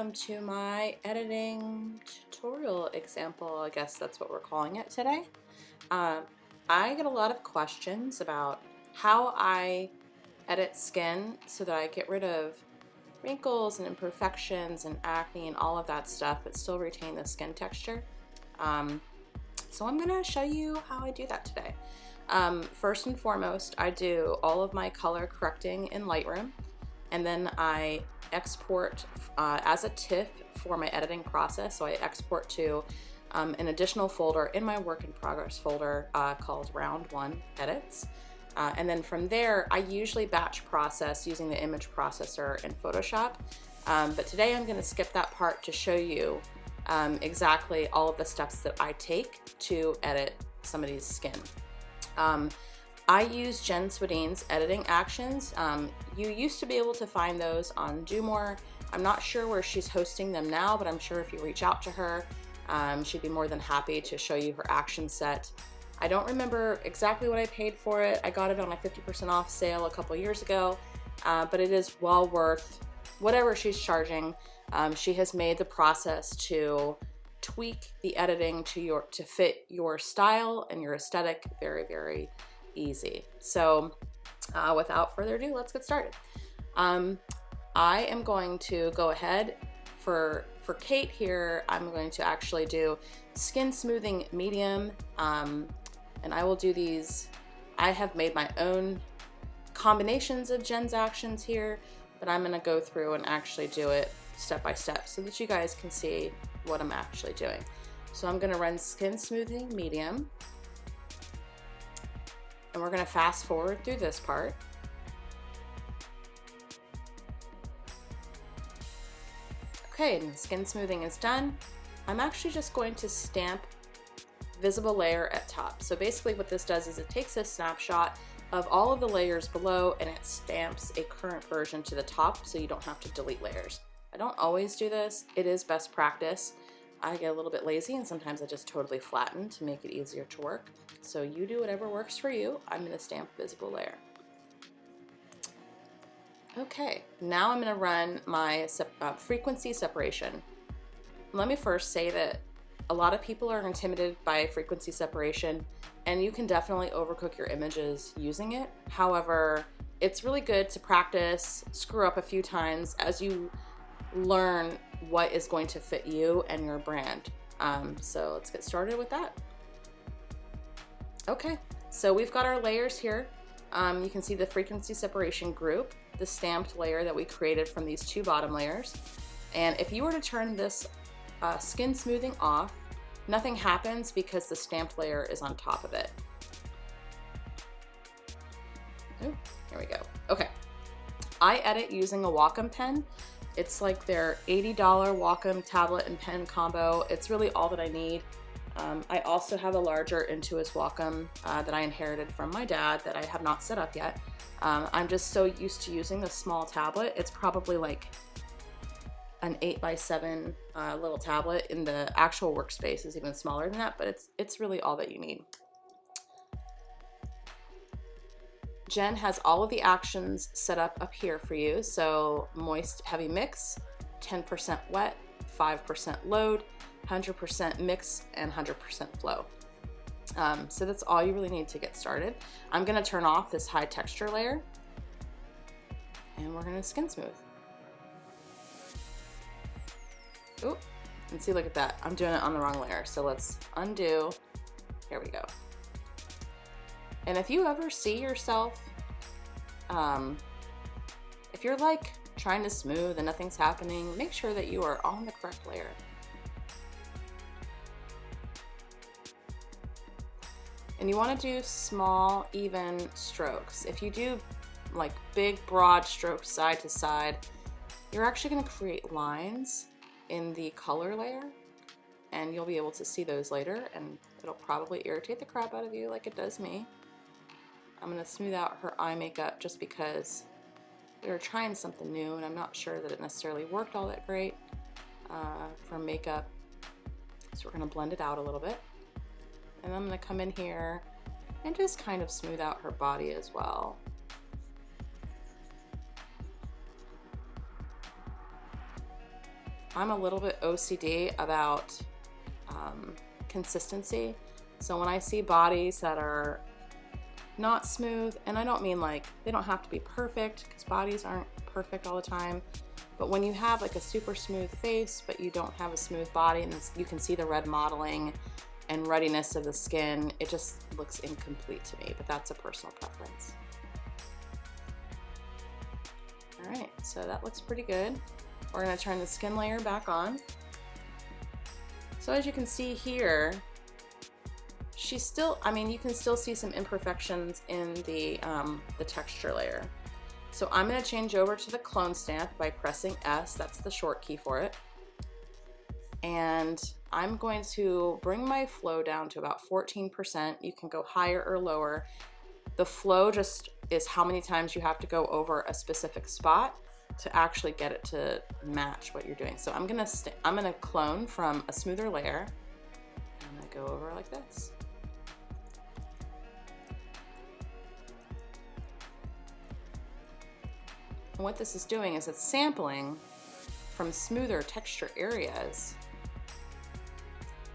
welcome to my editing tutorial example. I guess that's what we're calling it today. I get a lot of questions about how I edit skin so that I get rid of wrinkles and imperfections and acne and all of that stuff but still retain the skin texture. So I'm going to show you how I do that today. First and foremost, I do all of my color correcting in Lightroom, and then I export as a TIFF for my editing process. So I export to an additional folder in my work in progress folder called Round 1 Edits. And then from there, I usually batch process using the image processor in Photoshop. But today I'm going to skip that part to show you exactly all of the steps that I take to edit somebody's skin. I use Jen Swedin's editing actions. You used to be able to find those on Do More. I'm not sure where she's hosting them now, but I'm sure if you reach out to her, she'd be more than happy to show you her action set. I don't remember exactly what I paid for it. I got it on a 50% off sale a couple years ago, but it is well worth whatever she's charging. She has made the process to tweak the editing to fit your style and your aesthetic very, very easy. So without further ado, let's get started. I am going to go ahead for Kate here. I'm going to actually do skin smoothing medium, and I will do these. I have made my own combinations of Jen's actions here, but I'm going to go through and actually do it step by step so that you guys can see what I'm actually doing. So I'm going to run skin smoothing medium, and we're going to fast forward through this part. Okay, and the skin smoothing is done. I'm actually just going to stamp visible layer at top. So basically what this does is it takes a snapshot of all of the layers below and it stamps a current version to the top so you don't have to delete layers. I don't always do this. It is best practice. I get a little bit lazy and sometimes I just totally flatten to make it easier to work. So you do whatever works for you. I'm going to stamp visible layer. Okay, now I'm going to run my frequency separation. Let me first say that a lot of people are intimidated by frequency separation, and you can definitely overcook your images using it. However, it's really good to practice, screw up a few times as you learn what is going to fit you and your brand. So let's get started with that. Okay, so we've got our layers here. You can see the frequency separation group, the stamped layer that we created from these two bottom layers. And if you were to turn this skin smoothing off, nothing happens because the stamped layer is on top of it. Ooh, here we go. Okay, I edit using a Wacom pen. It's like their $80 Wacom tablet and pen combo. It's really all that I need. I also have a larger Intuos Wacom that I inherited from my dad that I have not set up yet. I'm just so used to using the small tablet. It's probably like an 8x7 little tablet. In the actual workspace is even smaller than that, but it's really all that you need. Jen has all of the actions set up here for you. So moist heavy mix, 10% wet, 5% load, 100% mix, and 100% flow. So that's all you really need to get started. I'm going to turn off this high texture layer and we're going to skin smooth. Ooh, and see, look at that. I'm doing it on the wrong layer. So let's undo. Here we go. And if you ever see yourself, if you're like trying to smooth and nothing's happening, make sure that you are on the correct layer. And you want to do small, even strokes. If you do like big, broad strokes side to side, you're actually going to create lines in the color layer, and you'll be able to see those later, and it'll probably irritate the crap out of you like it does me. I'm going to smooth out her eye makeup just because we were trying something new, and I'm not sure that it necessarily worked all that great for makeup. So we're going to blend it out a little bit. And I'm going to come in here and just kind of smooth out her body as well. I'm a little bit OCD about consistency. So when I see bodies that are not smooth, and I don't mean like they don't have to be perfect, because bodies aren't perfect all the time, but when you have like a super smooth face but you don't have a smooth body, and you can see the red modeling and ruddiness of the skin, it just looks incomplete to me, but that's a personal preference. All right, so that looks pretty good. We're going to turn the skin layer back on. So as you can see here, she's still, I mean, you can still see some imperfections in the texture layer. So I'm going to change over to the clone stamp by pressing S. That's the short key for it. And I'm going to bring my flow down to about 14%. You can go higher or lower. The flow just is how many times you have to go over a specific spot to actually get it to match what you're doing. So I'm gonna clone from a smoother layer. I'm gonna go over like this. And what this is doing is it's sampling from smoother texture areas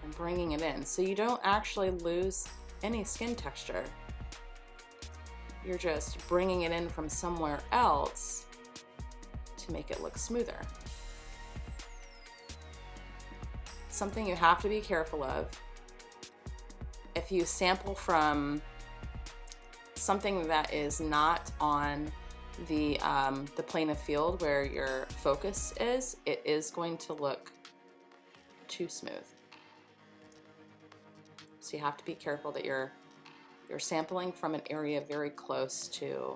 and bringing it in. So you don't actually lose any skin texture. You're just bringing it in from somewhere else to make it look smoother. Something you have to be careful of. If you sample from something that is not on the plane of field where your focus is, it is going to look too smooth. So you have to be careful that you're sampling from an area very close to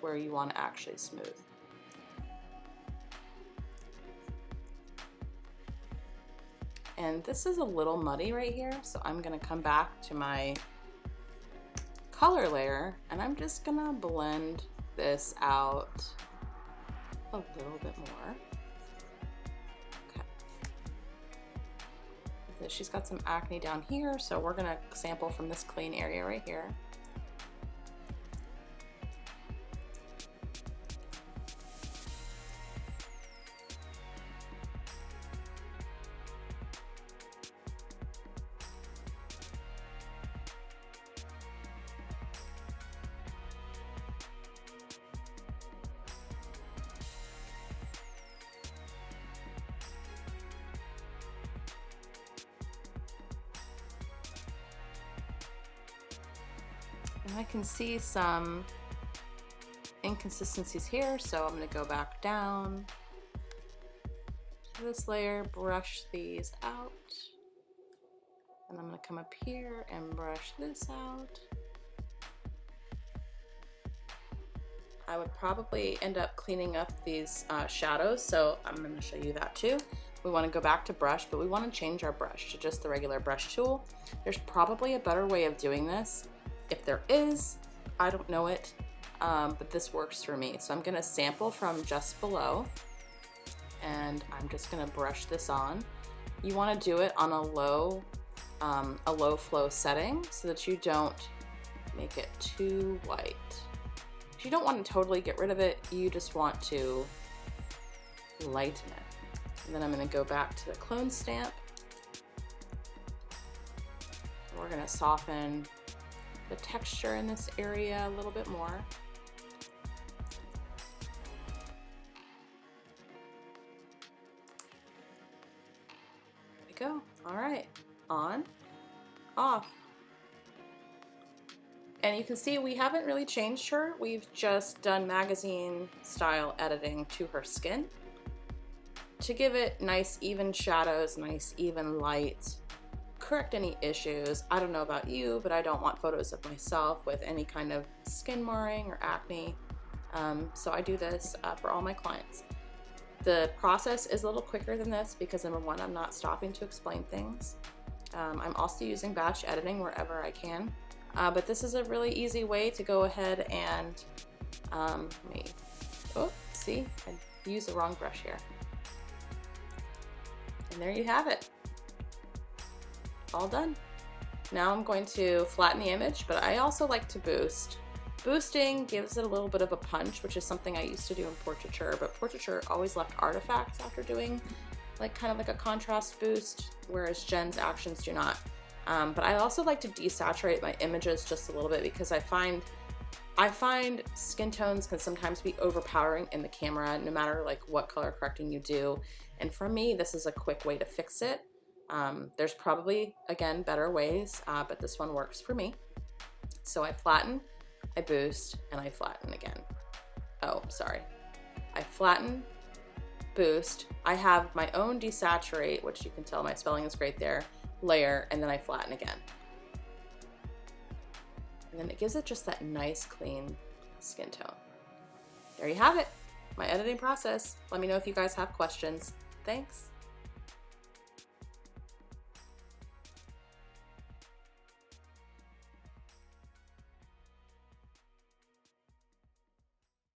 where you want to actually smooth. And this is a little muddy right here, so I'm going to come back to my color layer and I'm just going to blend this out a little bit more. Okay. So she's got some acne down here, so we're going to sample from this clean area right here. And I can see some inconsistencies here, so I'm going to go back down to this layer, brush these out, and I'm going to come up here and brush this out. I would probably end up cleaning up these shadows, so I'm going to show you that too. We want to go back to brush, but we want to change our brush to just the regular brush tool. There's probably a better way of doing this. If there is, I don't know it, but this works for me. So I'm gonna sample from just below, and I'm just gonna brush this on. You wanna do it on a low flow setting so that you don't make it too white. You don't want to totally get rid of it, you just want to lighten it. And then I'm gonna go back to the clone stamp. We're gonna soften the texture in this area a little bit more. There we go. All right, on, off. And you can see we haven't really changed her. We've just done magazine style editing to her skin to give it nice even shadows, nice even light, correct any issues. I don't know about you, but I don't want photos of myself with any kind of skin marring or acne. So I do this for all my clients. The process is a little quicker than this because number one, I'm not stopping to explain things. I'm also using batch editing wherever I can. But this is a really easy way to go ahead and, see, I used the wrong brush here. And there you have it. All done. Now I'm going to flatten the image, but I also like to boost. Boosting gives it a little bit of a punch, which is something I used to do in portraiture, but portraiture always left artifacts after doing like kind of like a contrast boost, whereas Jen's actions do not. But I also like to desaturate my images just a little bit because I find skin tones can sometimes be overpowering in the camera, no matter like what color correcting you do. And for me, this is a quick way to fix it. There's probably, again, better ways, but this one works for me. So I flatten, I boost, and I flatten again. Oh, sorry. I flatten, boost. I have my own desaturate, which you can tell my spelling is great there, layer, and then I flatten again. And then it gives it just that nice, clean skin tone. There you have it, my editing process. Let me know if you guys have questions. Thanks.